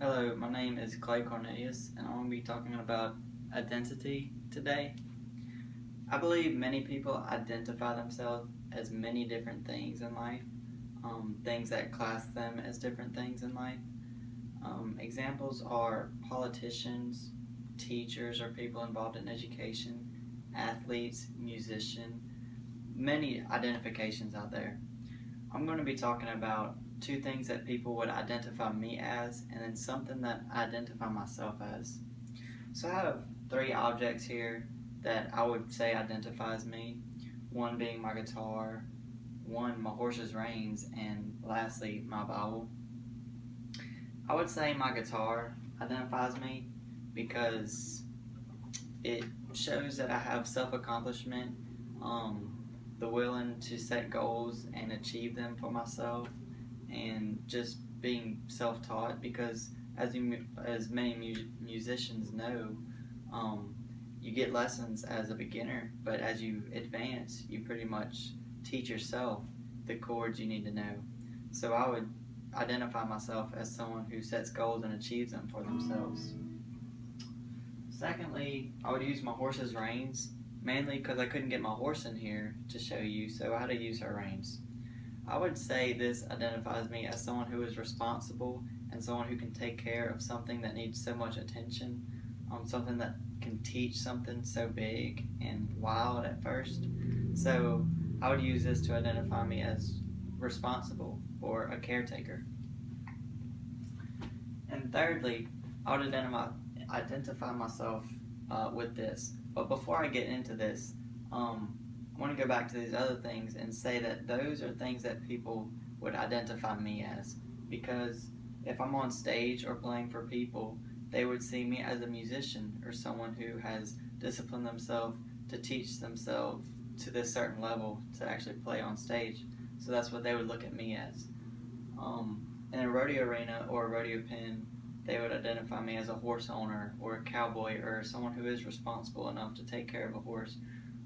Hello, my name is Cornelius, and I'm going to be talking about identity today. I believe many people identify themselves as many different things in life, things that class them as different things in life. Examples are politicians, teachers, or people involved in education, athletes, musicians, many identifications out there. I'm going to be talking about two things that people would identify me as, and then something that I identify myself as. So I have three objects here that I would say identifies me. One being my guitar, one my horse's reins, and lastly my Bible. I would say my guitar identifies me because it shows that I have self-accomplishment, um, the willing to set goals and achieve them for myself, and just being self-taught. Because as many musicians know, um, you get lessons as a beginner, but as you advance, you pretty much teach yourself the chords you need to know. So I would identify myself as someone who sets goals and achieves them for themselves. Secondly, I would use my horse's reins, mainly because I couldn't get my horse in here to show you, so I had to use her reins. I would say this identifies me as someone who is responsible and someone who can take care of something that needs so much attention, something that can teach something so big and wild at first. So I would use this to identify me as responsible or a caretaker. And thirdly, I would identify myself with this. But before I get into this, I want to go back to these other things and say that those are things that people would identify me as. Because if I'm on stage or playing for people, they would see me as a musician or someone who has disciplined themselves to teach themselves to this certain level to actually play on stage. So that's what they would look at me as. In a rodeo arena or a rodeo pen, they would identify me as a horse owner or a cowboy or someone who is responsible enough to take care of a horse,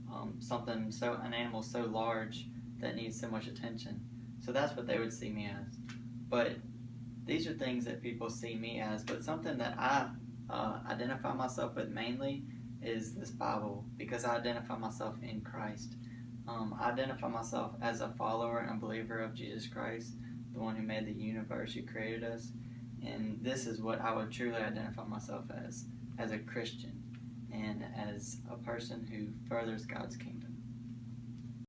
an animal so large that needs so much attention. So that's what they would see me as. But these are things that people see me as. But something that I identify myself with mainly is this Bible, because I identify myself in Christ. I identify myself as a follower and believer of Jesus Christ, the one who made the universe, who created us. And this is what I would truly identify myself as a Christian and as a person who furthers God's kingdom.